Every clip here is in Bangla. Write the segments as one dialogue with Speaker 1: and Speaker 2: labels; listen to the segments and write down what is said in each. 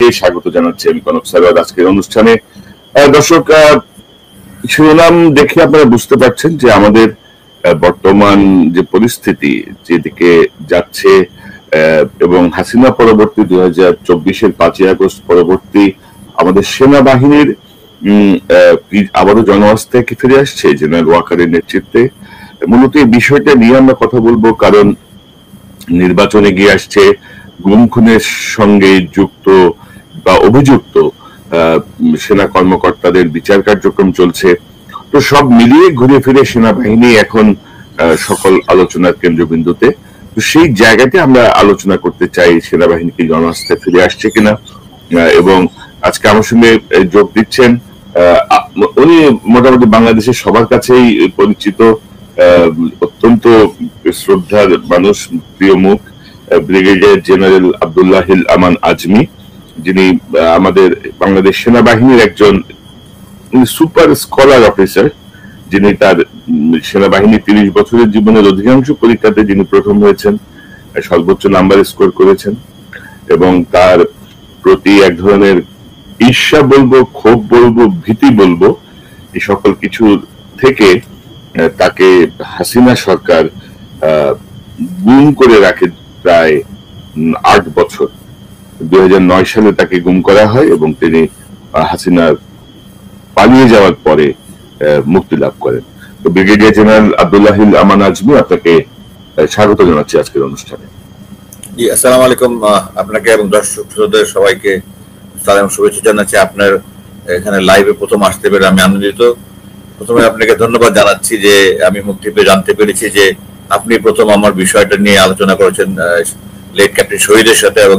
Speaker 1: স্বাগত জানাচ্ছি আমি কনক সারওয়ার আজকের অনুষ্ঠানে। দর্শক, শিরোনাম দেখে আপনারা বুঝতে পারছেন যে আমাদের বর্তমান যে পরিস্থিতি যেদিকে যাচ্ছে, এবং হাসিনা পরবর্তী 2024-এর 5ই আগস্ট পরবর্তী আমাদের সেনাবাহিনীর আবারও জনআস্থায় ফিরে আসছে জেনারেল ওয়াকারের নেতৃত্বে। মূলত এই বিষয়টা নিয়ে আমরা কথা বলবো, কারণ নির্বাচনে গিয়ে আসছে, গুম খুনের সঙ্গে যুক্ত বা অভিযুক্ত সেনা কর্মকর্তাদের বিচার কার্যক্রম চলছে। তো সব মিলিয়ে ঘুরে ফিরে সেনাবাহিনী এখন সকল আলোচনার কেন্দ্রবিন্দুতে। তো সেই জায়গাতে আমরা আলোচনা করতে চাই সেনাবাহিনীকে জনআস্থায় ফিরে আসছে কিনা। এবং আজকে আমার সঙ্গে যোগ দিচ্ছেন উনি মোটামুটি বাংলাদেশের সবার কাছেই পরিচিত, অত্যন্ত শ্রদ্ধার মানুষ, প্রিয় মুখ, ব্রিগেডিয়ার জেনারেল আব্দুল্লাহিল আমান আজমি, যিনি আমাদের বাংলাদেশ সেনাবাহিনীর একজন সুপার স্কলার অফিসার, যিনি তার সেনাবাহিনী 30 বছরের জীবনের অধিকাংশ পরীক্ষাতে যিনি প্রথম হয়েছেন, সর্বোচ্চ নাম্বার স্কোর করেছেন, এবং তার প্রতি এক ধরনের ঈর্ষা বলবো, ক্ষোভ বলবো, ভীতি বলবো, এই সকল কিছু থেকে তাকে হাসিনা সরকার গুম করে রাখে প্রায় 8 বছর। 2009 সালে তাকে গুম করা হয় এবং তিনি হাসিনার পালিয়ে যাওয়ার পরে মুক্তি লাভ করেন। তো ব্রিগেডিয়ার জেনারেল আব্দুল্লাহিল আমান আজমি, আপনাকে স্বাগত জানাচ্ছি আজকের অনুষ্ঠানে।
Speaker 2: জি, আসসালামু আলাইকুম। আপনাকে এবং দর্শক শ্রোতাদের সবাইকে সালাম, শুভেচ্ছা জানাচ্ছি। আপনার এখানে লাইভে প্রথম আসতে পেরে আমি আনন্দিত। প্রথমে আপনাকে ধন্যবাদ জানাচ্ছি যে আমি মুক্তি পেয়ে জানতে পেরেছি যে আপনি প্রথম আমার বিষয়টা নিয়ে আলোচনা করেছেন লেট ক্যাপ্টেন শহীদের সাথে, এবং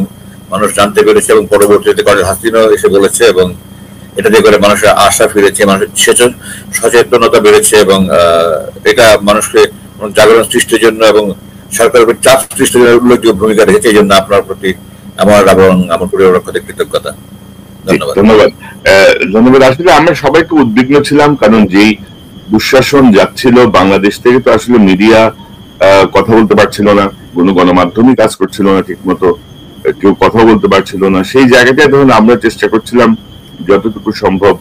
Speaker 2: মানুষ জানতে পেরেছে, এবং পরবর্তীতে কর্নেল হাসিনাও এসে বলেছে, এবং এটা দিয়ে করে মানুষের আশা ফিরেছে, মানুষের সচেতনতা বেড়েছে, এবং এটা মানুষকে জাগরণ সৃষ্টির জন্য এবং সরকারের উপর চাপ সৃষ্টির জন্য উল্লেখযোগ্য ভূমিকা রেখেছে। এই জন্য আপনার প্রতি আমার এবং আমার পরিবার পক্ষে কৃতজ্ঞতা।
Speaker 1: ধন্যবাদ। ধন্যবাদ। আসলে আমরা সবাইকে উদ্বিগ্ন ছিলাম, কারণ যেই দুঃশাসন যাচ্ছিল বাংলাদেশ থেকে, তো আসলে মিডিয়া কথা বলতে পারছিল না, কোনো গণমাধ্যমই কাজ করছিল না ঠিক মতো, কেউ কথা বলতে পারছিল না। সেই জায়গাটায় ধরুন আমরা চেষ্টা করছিলাম যতটুকু সম্ভব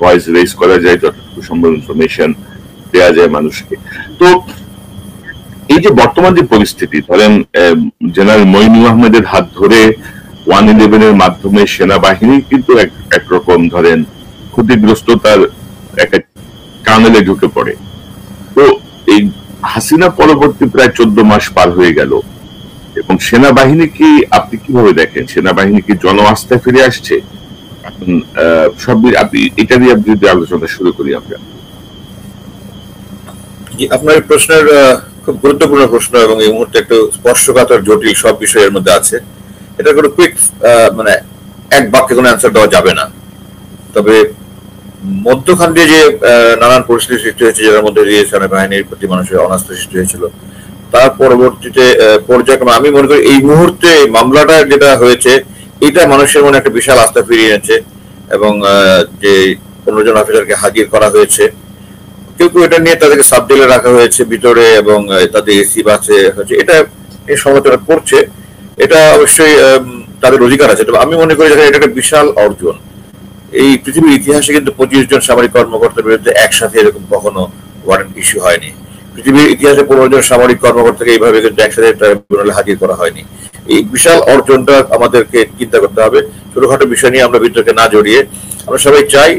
Speaker 1: ভয়েস রেজ করা যায়, যতটুকু সম্ভব ইনফরমেশন দেওয়া যায় মানুষকে। তো এই যে বর্তমান যে পরিস্থিতি, ধরেন জেনারেল মঈনুল আহমেদের হাত ধরে 111-এর মাধ্যমে সেনাবাহিনী কিন্তু একরকম ধরেন ক্ষতিগ্রস্ততার একটা কানেলে ঢুকে পড়ে। তো এই হাসিনা পরবর্তী প্রায় 14 মাস পার হয়ে গেল, এবং সেনাবাহিনী কি আপনি কিভাবে দেখেন? সেনাবাহিনী কি জনআস্থায় ফিরে আসছে? এখন সব আপনি এটা নিয়ে আপনি যদি আলোচনা শুরু করি আমরা।
Speaker 2: আপনার প্রশ্নের খুব গুরুত্বপূর্ণ প্রশ্ন, এবং এই মুহূর্তে একটু স্পর্শকাতর জটিল সব বিষয়ের মধ্যে আছে। এটা কোনো কুইক মানে এক বাক্যে কোনো অ্যান্সার দেওয়া যাবে না। তবে মধ্যখান দিয়ে যে নানান পরিস্থিতি সৃষ্টি হয়েছে, যার মধ্যে দিয়ে সেনাবাহিনীর প্রতি মানুষের অনাস্থা সৃষ্টি হয়েছিল, তার পরবর্তীতে পর্যায়ক্রমে আমি মনে করি এই মুহূর্তে মামলাটা যেটা হয়েছে, এটা মানুষের মনে একটা বিশাল আস্থা ফিরিয়ে এনেছে, এবং যে 15 জন অফিসারকে হাজির করা হয়েছে, কেউ কেউ এটা নিয়ে তাদেরকে সাব জেলে রাখা হয়েছে ভিতরে, এবং তাদের এসি বাসে হয়েছে, এটা এই সমালোচনা করছে। এটা অবশ্যই তাদের অধিকার আছে। তবে আমি মনে করি যে এটা একটা বিশাল অর্জন। এই পৃথিবীর ইতিহাসে কিন্তু 25 জন সামরিক কর্মকর্তার বিরুদ্ধে একসাথে এরকম কখনো ওয়ারেন্ট ইস্যু হয়নি। পৃথিবীর ইতিহাসে 15 জন সামরিক কর্মকর্তাকে এইভাবে কিন্তু একসাথে ট্রাইব্যুনালে হাজির করা হয়নি। এই বিশাল অর্জনটা আমাদেরকে চিন্তা করতে হবে। ছোটখাটো বিষয় নিয়ে আমরা বিতর্কে না জড়িয়ে আমরা সবাই চাই,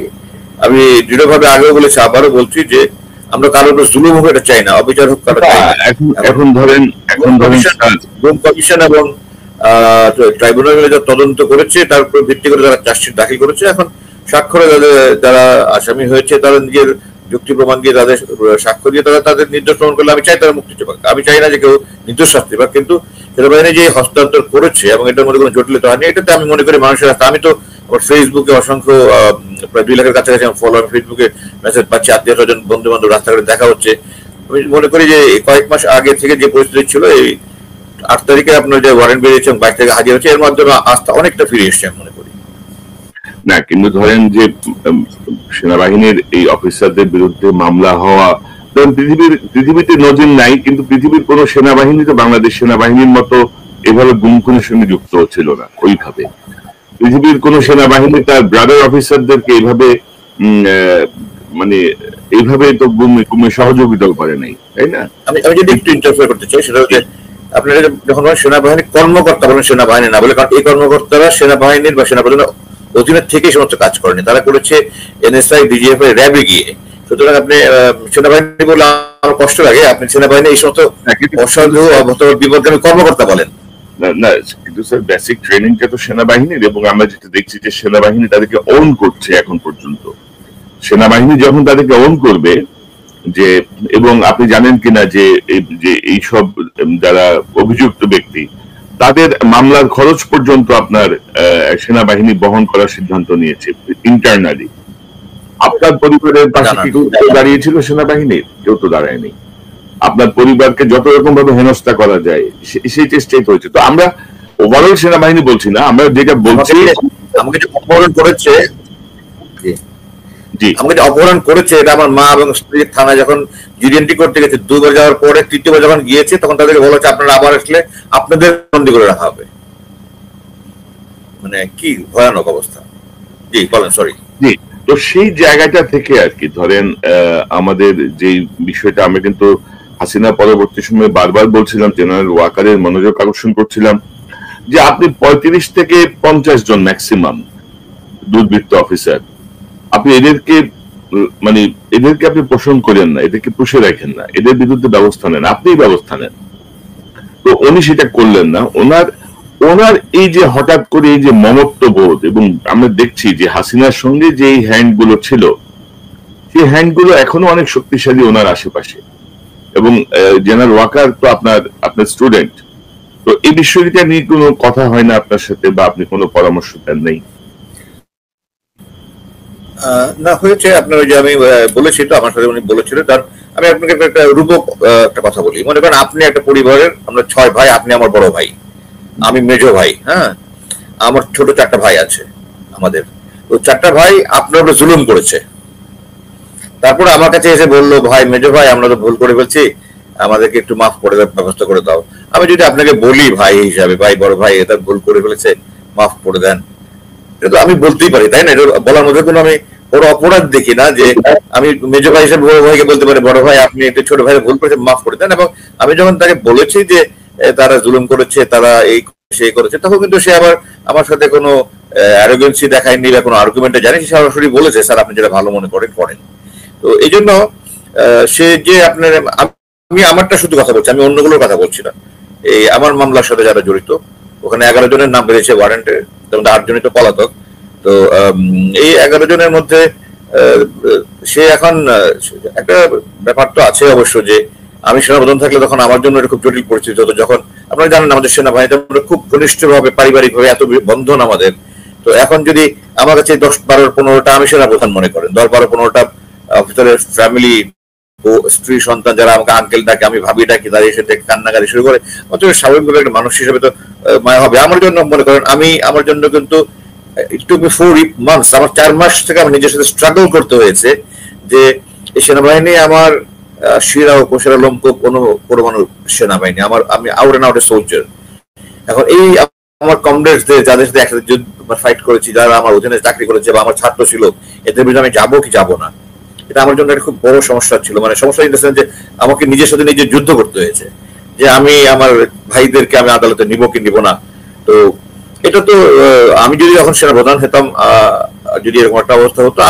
Speaker 2: আমি দৃঢ়ভাবে আগেও বলেছি, আবারও বলছি, যে আমরা কারোর উপর জুলুম হোক এটা চাই না, অবিচার হোক কারো চাই না।
Speaker 1: এখন ধরেন
Speaker 2: কমিশন এবং ট্রাইব্যুনাল যা তদন্ত করেছে, তার উপর ভিত্তি করে যারা চার্জশিট দাখিল করেছে, এখন স্বাক্ষরে যারা আসামি হয়েছে তারা নিজের যুক্তি প্রমাণ দিয়ে তাদের সাক্ষ্য দিয়ে তারা তাদের নির্দোষ প্রমাণ করলে আমি চাই তারা মুক্তি পাক। আমি চাই না যে কেউ নির্দোষ শাস্তি পাক, কিন্তু সেনাবাহিনী যে হস্তান্তর করেছে এবং এটার মধ্যে কোনো জটিলতা হয়নি, এটাতে আমি মনে করি মানুষের রাস্তা। আমি তো আমার ফেসবুকে অসংখ্য প্রায় 2 লাখের কাছাকাছি ফলোয়ার, ফেসবুকে মেসেজ পাচ্ছি, আত্মীয় স্বজন বন্ধু বান্ধব রাস্তাঘাটে দেখা হচ্ছে। আমি মনে করি যে কয়েক মাস আগে থেকে যে পরিস্থিতি ছিল, এই 8 তারিখে আপনার যে ওয়ারেন্ট বেরিয়েছে এবং 22 তারিখে হাজির হচ্ছে, এর মাধ্যমে আস্থা অনেকটা ফিরে এসছে আমি মনে করি।
Speaker 1: না, কিন্তু ধরেন যে সেনাবাহিনীর এই অফিসারদের বিরুদ্ধে মামলা হওয়া, পৃথিবীতে নজির নাই, কিন্তু পৃথিবীর কোন সেনাবাহিনী তো বাংলাদেশ সেনাবাহিনীর মতো এভাবে গুম খুনের সঙ্গে যুক্ত ছিল না ওইভাবে। তো পৃথিবীর কোন সেনাবাহিনী তার ব্রাদার অফিসারদেরকে এইভাবে মানে এইভাবে তো গুমে সহযোগিতা করে নাই, তাই না?
Speaker 2: আমি যদি একটু ইন্টারফেয়ার করতে চাই, সেটা হচ্ছে আপনারা যখন সেনাবাহিনীর কর্মকর্তা বলেন, সেনাবাহিনী না বলে, কারণ এই কর্মকর্তারা সেনাবাহিনীর বা সেনাপ্রধানের অধীনে থেকে সমস্ত কাজ করেনি, তারা করেছে এনএসআই, ডিজিএফ, র্যাবে গিয়ে। সুতরাং আপনি সেনাবাহিনী বলে আমার কষ্ট লাগে, আপনি সেনাবাহিনী এই সমস্ত অসাধু বিপদগামী কর্মকর্তা বলেন
Speaker 1: না। কিন্তু স্যার বেসিক ট্রেনিংটা তো সেনাবাহিনীর, এবং আমরা যেটা দেখছি যে সেনাবাহিনী তাদেরকে ওন করছে এখন পর্যন্ত। সেনাবাহিনী যখন তাদেরকে ওন করবে, যে এবং আপনি জানেন কিনা যে এইসব যারা অভিযুক্ত ব্যক্তি, তাদের মামলার খরচ পর্যন্ত আপনার সেনাবাহিনী বহন করার সিদ্ধান্ত নিয়েছে ইন্টারনালি। আপনার পরিবারের পাশে কি দাঁড়িয়েছিল সেনাবাহিনীর? কেউ তো দাঁড়ায়নি। আপনার পরিবারকে যত রকম ভাবে হেনস্থা করা যায় সেই চেষ্টাই করেছে। তো আমরা ওভারঅল সেনাবাহিনী বলছি না, আমরা যেটা বলছি,
Speaker 2: আমাকে যে অপহরণ করেছে, আমাকে যে অপহরণ করেছে, এটা আমার মা এবং স্ত্রী থানায় যখন জিডিএনটি করতে গেছে, 2 বার যাওয়ার পরে 3য় যখন গিয়েছে, তখন তাদেরকে বলা হচ্ছে আপনারা আবার আসলে আপনাদের বন্দী করে রাখা হবে। মানে কি ভয়ানক অবস্থা। জি বলেন, সরি।
Speaker 1: জি, তো সেই জায়গাটা থেকে আর কি ধরেন আমাদের যে বিষয়টা, আমরা কিন্তু হাসিনা পরবর্তী সময়ে বারবার বলছিলাম, জেনারেল ওয়াকারের মনোযোগ আকর্ষণ করছিলাম যে আপনি 35 থেকে 50 জন ম্যাক্সিমাম দুর্বৃত্ত অফিসার, আপনি এদেরকে আপনি পোষণ করেন না, এদেরকে পুষে রাখেন না, এদের বিরুদ্ধে ব্যবস্থা নেন, আপনি ব্যবস্থা নেন। তো উনি সেটা করলেন না। ওনার এই যে হঠাৎ করে এই যে মমত্ব বোধ, এবং আমরা দেখছি যে হাসিনার সঙ্গে যে হ্যান্ড গুলো ছিল, সেই হ্যান্ড গুলো এখনো অনেক শক্তিশালী ওনার আশেপাশে। এবং জেনারেল ওয়াকার তো আপনার স্টুডেন্ট, তো এই বিষয়টা নিয়ে কোনো কথা হয় না আপনার সাথে, বা আপনি কোনো পরামর্শ দেন নেই?
Speaker 2: না, হয়েছে আপনার ওই যে আমি বলেছি, তো আমার সাথে উনি বলেছিল। তার আমি আপনাকে একটা রূপক একটা কথা বলি। মনে করেন আপনি একটা পরিবারের, আমরা 6 ভাই, আপনি আমার বড় ভাই, আমি মেজো ভাই, হ্যাঁ, আমার ছোট 4টা ভাই আছে আমাদের। তো 4টা ভাই আপনার উপরে জুলুম করেছে, তারপরে আমার কাছে এসে বললো, ভাই মেজো ভাই আমরা তো ভুল করে ফেলছি, আমাদেরকে একটু মাফ করে ব্যবস্থা করে দাও। আমি যদি আপনাকে বলি ভাই হিসাবে, ভাই বড় ভাই এটা ভুল করে ফেলেছে, মাফ করে দেন, এটা তো আমি বলতেই পারি, তাই না? এটা বলার মধ্যে কোনো আমি বড় অপরাধ দেখি না যে আমি মেজো ভাই হিসেবে বড় ভাইকে বলতে পারি, বড় ভাই আপনি একটু ছোট ভাই ভুল করেছে, মাফ করে দেন। এবং আমি যখন তাকে বলেছি যে তারা জুলুম করেছে, তারা এই সে করেছে, তখন কিন্তু সে আবার আমার সাথে কোনো অ্যারোগেন্সি দেখায়নি বা কোনো আর্গুমেন্টে জানি, সে সরাসরি বলেছে স্যার আপনি যেটা ভালো মনে করেন করেন। তো এই জন্য সে যে আপনার, আমি আমারটা শুধু কথা বলছি, আমি অন্যগুলোর কথা বলছি না। এই আমার মামলার সাথে যারা জড়িত, ওখানে 11 জনের নাম বেরিয়েছে ওয়ারেন্টে, তার মধ্যে 8 জনই তো পলাতক। তো এই 11 জনের মধ্যে সে এখন একটা ব্যাপার তো আছে অবশ্য, যে আমি সেনাপ্রধান থাকলে তখন আমার জন্য এটা খুব জটিল পরিস্থিতি হতো। যখন আপনারা জানেন আমাদের সেনাবাহিনীতে খুব ঘনিষ্ঠভাবে পারিবারিকভাবে এত বন্ধন আমাদের। তো এখন যদি আমার কাছে 10, 12, 15টা আমি সেনাপ্রধান মনে করেন, 10, 12, 15টা অফিসারের ফ্যামিলি, স্ত্রী সন্তান যারা আমাকে আঙ্কেল ডাকে, আমি ভাবি ডাকি, তারা এসে থেকে কান্নাকারি শুরু করে, অথচ স্বাভাবিকভাবে একটা মানুষ হিসেবে তো মায়া হবে। আমার জন্য মনে করেন, আমার জন্য কিন্তু it took me 4 months, আমার 4 মাস থেকে আমি নিজের সাথে স্ট্রাগল করতে হয়েছে যে এই সেনাবাহিনী আমার শিরা উপশিরা লোমকূপ পরমাণু সেনাবাহিনী, আমি আউট এন্ড আউট সোলজার। এখন এই আমার কমরেডসদের যাদের সাথে একসাথে ফাইট করেছি, যারা আমার অধীনে চাকরি করেছে বা আমার ছাত্র ছিল, এদের বিরুদ্ধে আমি যাবো কি যাবো না, এটা আমার জন্য একটা খুব বড় সমস্যা ছিল। মানে সমস্যা ইন দ্য সেন্স যে আমাকে নিজের সাথে নিজে যুদ্ধ করতে হয়েছে যে আমি আমার ভাইদেরকে আমি আদালতে নিব কি নিব না। তো এটা তো আমি যদি এখন সেনাপ্রধান হতাম, যদি এরকম একটা অবস্থা হতো,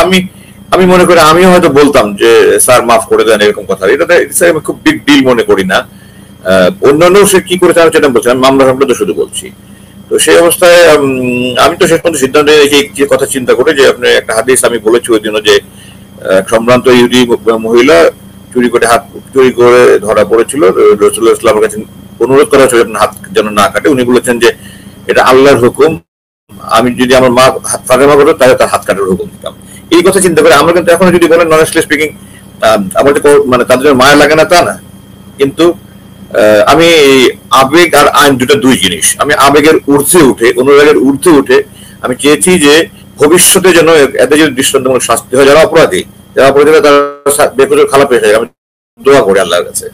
Speaker 2: আমি মনে করি আমিও হয়তো বলতাম যে স্যার মাফ করে দেন, এরকম কথা। এটা আমি খুব বিগ ডিল মনে করি না। অন্যান্য সে কি করেছে আমি সেটা বলছি, আমি মামলা তো শুধু বলছি। তো সেই অবস্থায় আমি তো শেষ পর্যন্ত সিদ্ধান্ত নিয়েছি যে কথা চিন্তা করে, যে আপনি একটা হাদিস আমি বলেছি ওই দিনও, যে সম্ভ্রান্ত ইহুদি মহিলা চুরি করে ধরা পড়েছিল, রাসূলুল্লাহ সাল্লাল্লাহু আলাইহি ওয়াসাল্লামের কাছে অনুরোধ করা হয়েছিল আপনার হাত যেন না কাটে। উনি বলেছেন যে এটা আল্লাহর হুকুম, আমি যদি আমার মা ফাতেমা করতো তাহলে তার হাত কাটার হুকুম দিতাম। এই কথা চিন্তা করে আমরা কিন্তু এখন যদি বলেন অনেস্টলি স্পিকিং, আমার মানে তাদের মায়া লাগে না তা না, কিন্তু আমি আবেগ আর আইন দুই জিনিস। আমি আবেগের ঊর্ধ্বে উঠে, অনুরাগের ঊর্ধ্বে উঠে আমি চেয়েছি যে ভবিষ্যতে যেন এদের যদি দৃষ্টান্তমূলক শাস্তি হয়, যারা অপরাধী তারা বেকসুর খারাপ হয়ে যায়, আমি দোয়া করি আল্লাহর কাছে।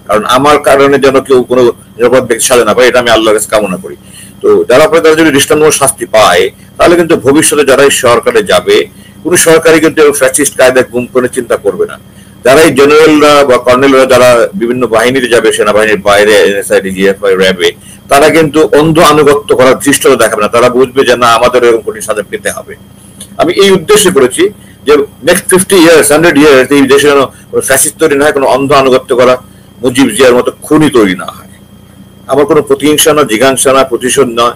Speaker 2: কারণ আমার কারণে যেন কেউ কোনো নিরাপদ ব্যক্তি সাজে না পায়, এটা আমি আল্লাহর কাছে কামনা করি। তো যারা তারা যদি দৃষ্টান্তমূলক শাস্তি পায়, তাহলে কিন্তু ভবিষ্যতে যারা এই সরকারে যাবে, কোন সরকারই কিন্তু ফ্যাসিস্ট কায়দায় গুম করে চিন্তা করবে না। যারা এই জেনারেলরা বা কর্নেলরা যারা বিভিন্ন বাহিনীতে যাবে, সেনাবাহিনীর বাইরে, এনএসআই, ডিজিএফআই, র্যাবে, তারা কিন্তু অন্ধ আনুগত্য করার দৃষ্টতা দেখাবে না। তারা বুঝবে যে না, আমাদের এরকম কঠিন সাজা পেতে হবে। আমি এই উদ্দেশ্যে করেছি যে নেক্সট 50 ইয়ার্স 100 ইয়ার্স এই দেশে যেন ফ্যাসিস্ট তৈরি না হয়, কোনো অন্ধ আনুগত্য করা মুজিব জিয়ার মতো খুনি তৈরি না হয়। আমার কোনো প্রতিহিংসা না, জিজ্ঞাসা না, প্রতিশোধ নয়।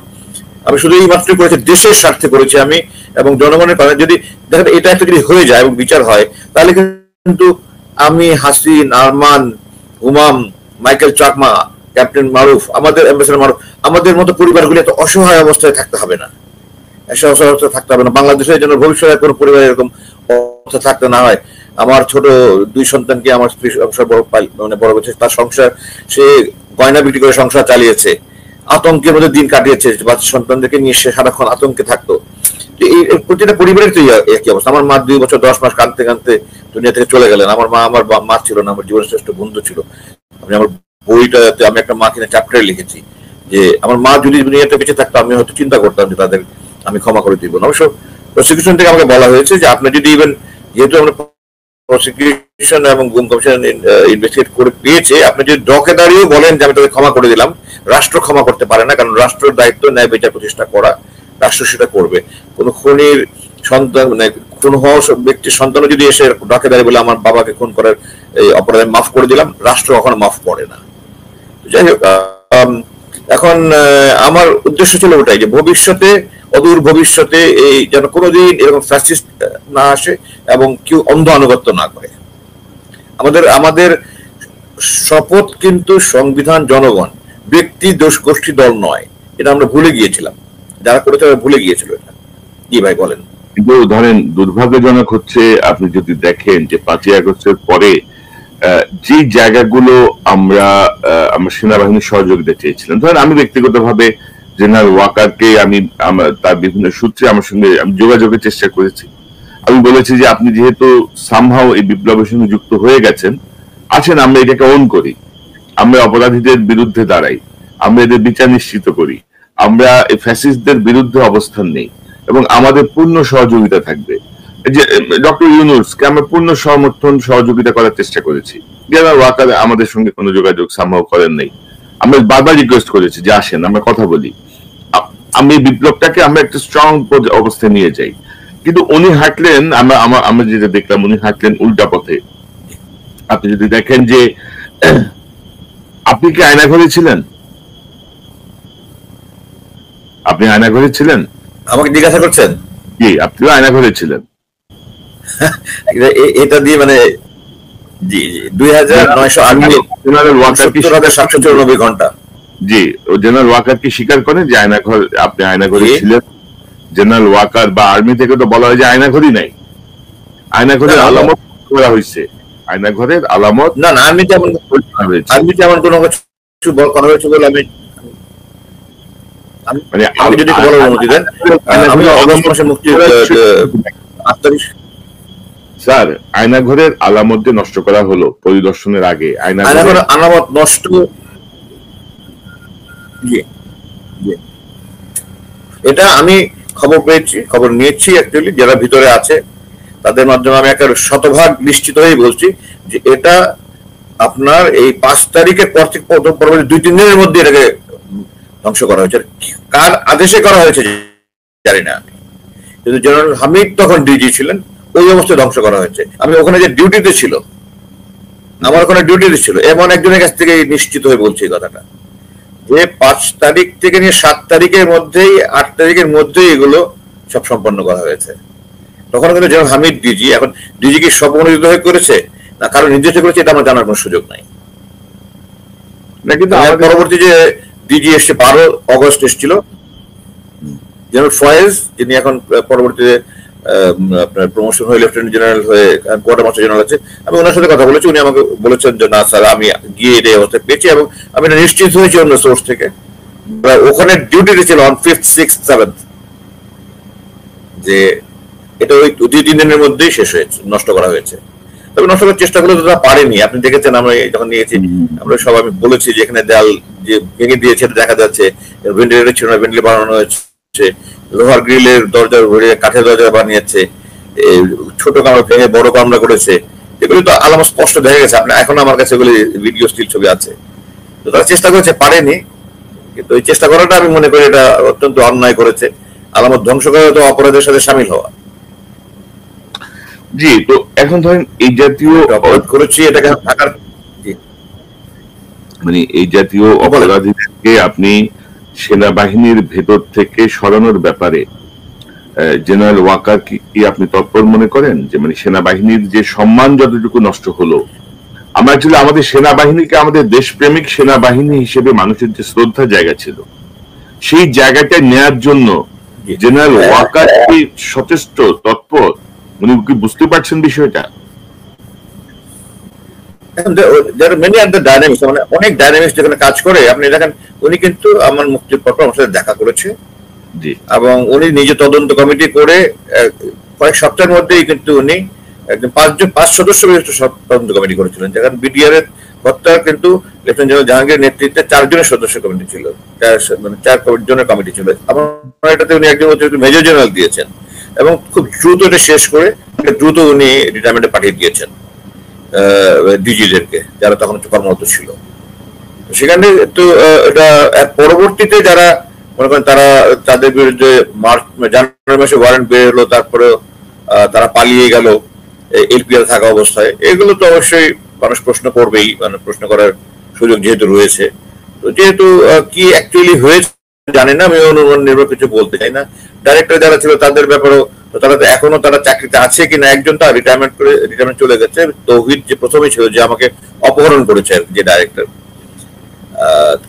Speaker 2: আমি শুধু এই মাত্র করেছি, দেশের স্বার্থে করেছি আমি, এবং জনগণের কারণে। যদি দেখেন এটা একটা যদি হয়ে যায় এবং বিচার হয়, তাহলে কিন্তু আমি, হাসিন, আরমান, হুমাম, মাইকেল চাকমা, ক্যাপ্টেন মারুফ, আমাদের অ্যাম্বাসেডর মারুফ, আমাদের মতো পরিবারগুলি এত অসহায় অবস্থায় থাকতে হবে না, অসহায় অবস্থায় থাকতে হবে না। বাংলাদেশের জন্য ভবিষ্যতে কোনো পরিবার এরকম অবস্থা থাকতে না হয়। আমার ছোট 2 সন্তানকে আমার স্ত্রী সংসার বড় হচ্ছে, তার সংসার সে গয়না বিক্রি করে সংসার চালিয়েছে, আতঙ্কের মধ্যে দিন কাটিয়েছে, বাচ্চা সন্তানদেরকে নিয়ে সে সারাক্ষণ আতঙ্কে থাকতো। এই প্রতিটা পরিবারের তো একই অবস্থা। আমার মা 2 বছর 10 মাস কাঁদতে কাঁদতে দুনিয়া থেকে চলে গেলেন। আমার মা ছিল না, আমার জীবনের শ্রেষ্ঠ বন্ধু ছিল। আমি আমার বইটাতে আমি একটা মা কিনে চ্যাপ্টারে লিখেছি যে আমার মা যদি দুনিয়াতে বেঁচে থাকতো, আমি হয়তো চিন্তা করতাম যে তাদের আমি ক্ষমা করে দিব না। অবশ্য প্রসিকিউশন থেকে আমাকে বলা হয়েছে যে আপনি যদি ইভেন, যেহেতু আমরা প্রসিকিউশন এবং গুম কমিশন ইনভেস্টিগেট করে পেয়েছে, আপনি যদি ডকে দাঁড়িয়েও বলেন যে আমি তাদের ক্ষমা করে দিলাম, রাষ্ট্র ক্ষমা করতে পারে না, কারণ রাষ্ট্রের দায়িত্ব ন্যায় বিচার প্রতিষ্ঠা করা, রাষ্ট্র সেটা করবে। কোন খুনির সন্তান, মানে খুন হওয়া ব্যক্তির সন্তানও যদি এসে ডকে দাঁড়িয়ে বলে আমার বাবাকে খুন করার এই অপরাধে মাফ করে দিলাম, রাষ্ট্র কখনো মাফ করে না। যাই হোক, এখন আমার উদ্দেশ্য ছিল ওটাই যে ভবিষ্যতে, অদূর ভবিষ্যতে এই যেন কোনোদিন এরকম ফ্যাসিস্ট না আসে এবং কেউ অন্ধ আনুগত্য না করে। আমাদের শপথ কিন্তু সংবিধান, জনগণ, ব্যক্তি গোষ্ঠী দল নয়। এটা আমরা ভুলে গিয়েছিলাম, যারা করেছে ভুলে গিয়েছিল এটা। কি ভাই বলেন?
Speaker 1: কিন্তু ধরেন দুর্ভাগ্যজনক হচ্ছে, আপনি যদি দেখেন যে 5ই আগস্টের পরে যে জায়গাগুলো আমরা সেনাবাহিনীর সহযোগিতা চেয়েছিলাম, ধরেন আমি ব্যক্তিগতভাবে জেনারেল ওয়াকারকে আমি তার বিভিন্ন সূত্রে আমার সঙ্গে আমি যোগাযোগের চেষ্টা করেছি। আমি বলেছি যে আপনি যেহেতু সামহাও এই বিপ্লবের সঙ্গে যুক্ত হয়ে গেছেন, আসেন আমরা এটাকে অন করি, আমরা অপরাধীদের বিরুদ্ধে দাঁড়াই, আমরা এদের বিচার নিশ্চিত করি, আমরা এই ফ্যাসিস্টদের বিরুদ্ধে অবস্থান নেই এবং আমাদের পূর্ণ সহযোগিতা থাকবে। যে ডক্টর ইউনূসকে আমরা পূর্ণ সমর্থন সহযোগিতা করার চেষ্টা করেছি। জেনারেল ওয়াকার আমাদের সঙ্গে কোনো যোগাযোগ সামহাও করেন নাই। আমরা বারবার রিকোয়েস্ট করেছি যে আসেন আমরা কথা বলি, আমি বিপ্লবটাকে আমরা একটা স্ট্রং অবস্থায় নিয়ে যাই। কিন্তু উনি হাঁটলেন, আমরা যেটা দেখলাম, উনি হাঁটলেন উল্টা পথে। আপনি যদি দেখেন যে আপনি কি আয়নাঘরে ছিলেন? আপনি আয়নাঘরে ছিলেন?
Speaker 2: আমাকে জিজ্ঞাসা করছেন?
Speaker 1: জি, আপনিও আয়নাঘরে ছিলেন।
Speaker 2: এটা দিয়ে মানে জি 2998 ঘন্টা।
Speaker 1: জি, জেনারেল ওয়াকার কি স্বীকার করেন যে আপনি আয়নাঘরে ছিলেন? জেনারেল ওয়াকার বা আর্মি থেকে তো বলা হয় যে আয়নাঘরই নাই, আয়নাঘরের আলামত করা হয়েছে, আয়নাঘরের আলামত
Speaker 2: না না, আর্মিতে এমন কোনো কিছু করা হয়েছে বলে আমি যদি বলার অনুমতি দেন, আমি অগস্ট মাসে মুক্তি
Speaker 1: স্যার, আয়নাঘরের আলামত যে নষ্ট করা হলো পরিদর্শনের আগে,
Speaker 2: আয়নাঘরের আলামত নষ্ট, এটা আমি খবর পেয়েছি, খবর নিয়েছি অ্যাকচুয়ালি, যারা ভিতরে আছে তাদের মাধ্যমে আমি একটা শতভাগ নিশ্চিত হয়ে বলছি যে এটা আপনার এই 5 তারিখের পর থেকে পরবর্তী 2-3 দিনের মধ্যে এটাকে ধ্বংস করা হয়েছে। কার আদেশে করা হয়েছে জানি না, কিন্তু জেনারেল হামিদ তখন ডিজি ছিলেন, ওই অবস্থায় ধ্বংস করা হয়েছে। আমি ওখানে যে ডিউটিতে ছিল, আমার ওখানে ডিউটিতে ছিল এমন একজনের কাছ থেকে নিশ্চিত হয়ে বলছি কথাটা, যে 5 তারিখ থেকে নিয়ে 7 তারিখের মধ্যেই, 8 তারিখের মধ্যেই এগুলো সব সম্পন্ন করা হয়েছে। তখন কিন্তু জেনারেল হামিদ ডিজি, এখন ডিজি কি স্বপ্রণোদিত হয়ে করেছে না কারো নির্দেশ করেছে, এটা আমার জানার কোনো সুযোগ নাই। না, কিন্তু পরবর্তী যে ডিজি এসছে 12 অগস্ট এসেছিল জেনারেল ফয়েজ, যিনি এখন পরবর্তীতে আপনার প্রমোশন হয়ে লেফটেন্যান্ট জেনারেল হয়ে কোয়ার্টার মাস্টার জেনারেল আছে। আমি ওনার সাথে কথা বলেছি, উনি আমাকে বলেছেন যে না স্যার, আমি গিয়ে এই অবস্থায় পেয়েছি এবং আমি নিশ্চিত হয়েছি অন্য সোর্স থেকে। ওখানে ডিউটিতে ছিল অন 5th, 6th, 7th, যে এটা ওই 2-3 দিনের মধ্যেই শেষ হয়েছে, নষ্ট করা হয়েছে। তবে নষ্ট করার চেষ্টা করলে তো তারা পারেনি। আপনি দেখেছেন আমরা যখন নিয়েছি, আমরা সব আমি বলেছি যে এখানে দেয়াল যে ভেঙে দিয়েছে দেখা যাচ্ছে, ভেন্টিলেটর ছিল না, ভেন্টিলেটর বানানো হয়েছে, লোহার গ্রিলের দরজা ভরে কাঠের দরজা বানিয়েছে, ছোট কামরা ভেঙে বড় কামরা করেছে, এগুলো তো আলামত স্পষ্ট দেখা গেছে। আপনার এখন আমার কাছে এগুলি ভিডিও স্টিল ছবি আছে। তো তারা চেষ্টা করেছে, পারেনি, কিন্তু এই চেষ্টা করাটা আমি মনে করি এটা অত্যন্ত অন্যায় করেছে। আলামত ধ্বংস করা তো অপরাধের সাথে সামিল হওয়া।
Speaker 1: জি, তো এখন ধরেন এই জাতীয়
Speaker 2: অপরাধ করেছি, এটাকে থাকার
Speaker 1: মানে এই জাতীয় অপরাধীদেরকে আপনি সেনাবাহিনীর ভেতর থেকে সরানোর ব্যাপারে জেনারেল ওয়াকার কি আপনি তৎপর মনে করেন? যে মানে সেনাবাহিনীর যে সম্মান যতটুকু নষ্ট হলো, আমরা অ্যাকচুয়ালি আমাদের সেনাবাহিনীকে আমাদের দেশপ্রেমিক সেনাবাহিনী হিসেবে মানুষের যে শ্রদ্ধা জায়গা ছিল, সেই জায়গাটা নেয়ার জন্য জেনারেল ওয়াকার কি সচেষ্ট তৎপর? উনি কি বুঝতে পারছেন বিষয়টা?
Speaker 2: অনেক ডাইনামিক্স যেখানে কাজ করে, আপনি দেখেন উনি কিন্তু আমার মুক্তির পর আমার সাথে দেখা করেছে, এবং উনি নিজে তদন্ত কমিটি করে কয়েক সপ্তাহের মধ্যেই কিন্তু উনি একজন 5 সদস্য তদন্ত কমিটি করেছিলেন। যেখানে বিডিআর এর হত্যা কিন্তু লেফটেন্যান্ট জেনারেল জাহাঙ্গীর নেতৃত্বে 4 জনের সদস্য কমিটি ছিল, 4 জনের কমিটি ছিল। আমার এটাতে উনি একজন মেজর জেনারেল দিয়েছেন, এবং খুব দ্রুত এটা শেষ করে দ্রুত উনি রিটায়ারমেন্টে পাঠিয়ে দিয়েছেন ডিজিদেরকে, যারা তখন কর্মরত ছিল। সেখানে তো এটা পরবর্তীতে যারা মনে করেন তারা তাদের বিরুদ্ধে জানুয়ারি মাসে ওয়ারেন্ট বের হলো, তারপরে তারা পালিয়ে গেল এলপিআর থাকা অবস্থায়, এগুলো তো অবশ্যই মানুষ প্রশ্ন করবেই, মানে প্রশ্ন করার সুযোগ যেহেতু রয়েছে। তো যেহেতু কি অ্যাকচুয়ালি হয়েছে জানি না, আমি অনুমান নির্ভর কিছু বলতে চাই না। ডাইরেক্টর যারা ছিল তাদের ব্যাপারেও তারা তো এখনো তারা চাকরিতে আছে কিনা, একজন তো রিটায়ারমেন্ট চলে গেছে, তৌহিদ যে প্রথমে ছিল যে আমাকে অপহরণ করেছে যে ডাইরেক্টর,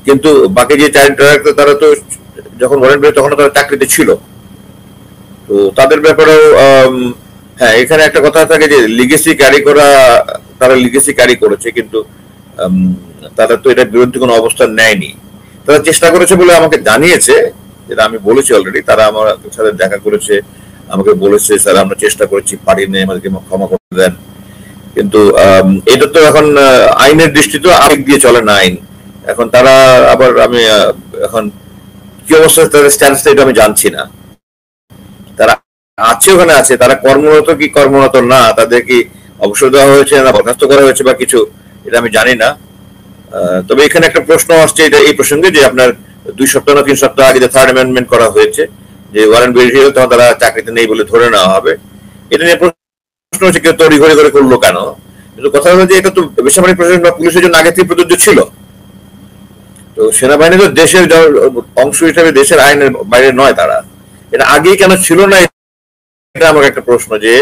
Speaker 2: কিন্তু বাকি যে 4 ডাইরেক্টর তারা তো যখন ওয়ারেন্ট বের তখন তারা চাকরিতে ছিল। তো তাদের ব্যাপারেও হ্যাঁ, এখানে একটা কথা থাকে যে লিগেসি ক্যারি করা, তারা লিগেসি ক্যারি করেছে, কিন্তু তারা তো এটার বিরুদ্ধে কোনো অবস্থান নেয়নি। তারা চেষ্টা করেছে বলে আমাকে জানিয়েছে, যেটা আমি বলেছি অলরেডি। তারা আমার সাথে দেখা করেছে, আমাকে বলেছে স্যার আমরা চেষ্টা করেছি, পারিনি, আমাদেরকে ক্ষমা করে দেন। কিন্তু এটা তো এখন আইনের দৃষ্টিতে আবেগ দিয়ে চলে না আইন। এখন তারা আবার আমি এখন কি অবস্থা তাদের স্ট্যাটাসটা এটা আমি জানছি না। তারা আছে ওখানে আছে, তারা কর্মরত কি কর্মরত না, তাদের কি অবসর দেওয়া হয়েছে না বরখাস্ত করা হয়েছে বা কিছু, এটা আমি জানি না। তবে এখানে একটা প্রশ্ন আসছে এটা এই প্রসঙ্গে যে আপনার 2 সপ্তাহ না 3 সপ্তাহ আগে যে 3rd অ্যামেন্ডমেন্ট করা হয়েছে, যে ওয়ারেন্ট বের হয়ে তখন তারা চাকরিতে নেই বলে ধরে নেওয়া হবে। এটা নিয়ে প্রশ্ন হচ্ছে কেউ তড়ি ঘড়ি করে করলো কেন? কিন্তু কথা হলো যে এটা তো বেসামরিক প্রশাসন বা পুলিশের জন্য আগে থেকে প্রযোজ্য ছিল। তো সেনাবাহিনী তো দেশের অংশ হিসেবে দেশের আইনের বাইরে নয়, তারা এটা আগেই কেন ছিল না, এটা আমার একটা প্রশ্ন। যে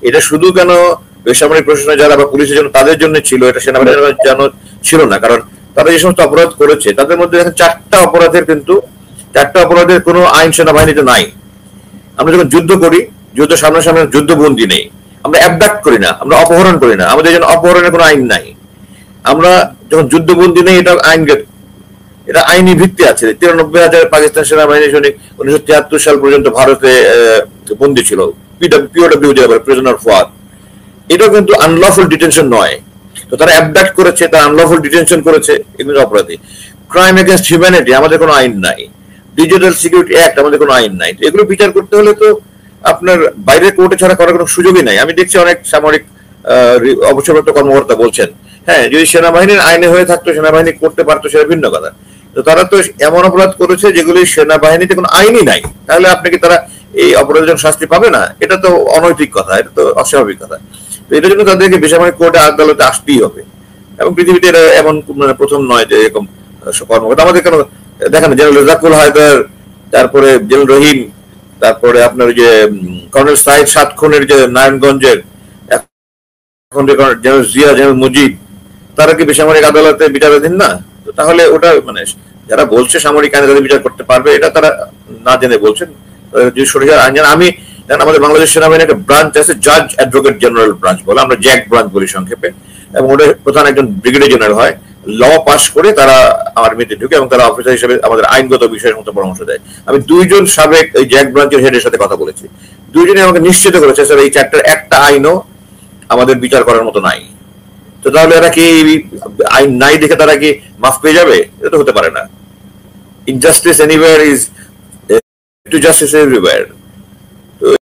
Speaker 2: এটা শুধু কেন বেসামরিক প্রশাসনে যারা বা পুলিশের জন্য তাদের জন্য ছিল, এটা সেনাবাহিনীর জন্য ছিল না? কারণ তারা যে সমস্ত অপরাধ করেছে তাদের মধ্যে এখন 4টা অপরাধের কিন্তু 4টা অপরাধের কোনো আইন সেনাবাহিনীতে নাই। আমরা যখন যুদ্ধ করি, যুদ্ধ সামনাসামনি যুদ্ধবন্দি নেই, আমরা অ্যাবডাক্ট করি না, আমরা অপহরণ করি না, আমাদের জন্য অপহরণের কোনো আইন নাই। আমরা যখন যুদ্ধবন্দি নেই, এটা আইন, এটা আইনি ভিত্তি আছে। 93,000 পাকিস্তান সেনাবাহিনী সৈনিক 1973 সাল পর্যন্ত ভারতে বন্দী ছিল, পিওডব্লিউ যেটা প্রিজনার অফ ওয়ার। এটা কিন্তু আনলফুল ডিটেনশন নয়। তো তারা অ্যাবডাক্ট করেছে, তারা আনলফুল ডিটেনশন করেছে, এগুলো অপরাধী। ক্রাইম এগেইনস্ট হিউম্যানিটি আমাদের কোনো আইন নাই, ডিজিটাল সিকিউরিটি অ্যাক্ট আমাদের কোনো আইন নাই। এগুলো বিচার করতে হলে তো আপনার বাইরের কোর্টে ছাড়া করার কোনো সুযোগই নাই। আমি দেখছি অনেক সামরিক অবসরপ্রাপ্ত কর্মকর্তা বলছেন, হ্যাঁ যদি সেনাবাহিনীর আইনে হয়ে থাকতো, সেনাবাহিনী করতে পারতো, সেটা ভিন্ন কথা। তো তারা তো এমন অপরাধ করেছে যেগুলি সেনাবাহিনীতে কোনো আইনই নাই, তাহলে আপনি কি তারা এই অপরাধের জন্য শাস্তি পাবে না? এটা তো অনৈতিক কথা, এটা তো অস্বাভাবিক কথা। তো এটার জন্য তাদেরকে বেসামরিক কোর্টে আদালতে আসতেই হবে, এবং পৃথিবীতে এটা এমন প্রথম নয় যে এরকম কর্মকর্তা। আমাদের কেন দেখেন, জেনারেল রেজাকুল হায়দার, তারপরে জেনারেল রহিম, তারপরে আপনার যে কর্নেল সাইদ 7 খুনের যে নারায়ণগঞ্জের, এখন জেনারেল জিয়া, জেনারেল মুজিব, তারা কি বেসামরিক আদালতে বিচারাধীন না? তো তাহলে ওটা মানে যারা বলছে সামরিক আইনে তাদের বিচার করতে পারবে, এটা তারা না জেনে বলছেন। যদি সঠিক আইন জানেন, আমি আমাদের বাংলাদেশ সেনাবাহিনীর একটা ব্রাঞ্চ আছে, জাজ অ্যাডভোকেট জেনারেল ব্রাঞ্চ বলে, আমরা জ্যাক ব্রাঞ্চ বলি সংক্ষেপে, এবং ওটা প্রধান একজন ব্রিগেডিয়ার জেনারেল হয়, ল পাস করে তারা আর্মিতে ঢুকে, এবং তারা অফিসার হিসেবে আমাদের আইনগত বিষয়ের মতো পরামর্শ দেয়। আমি 2 জন সাবেক এই জ্যাক ব্রাঞ্চের হেডের সাথে কথা বলেছি, 2 জনই আমাকে নিশ্চিত করেছে স্যার এই চ্যাপ্টার একটা আইনও আমাদের বিচার করার মতো নাই। তো তো তাহলে এরা কি আইন নাই দেখে তারা কি মাফ পেয়ে যাবে? এটা তো হতে পারে না। Injustice anywhere is to justice everywhere.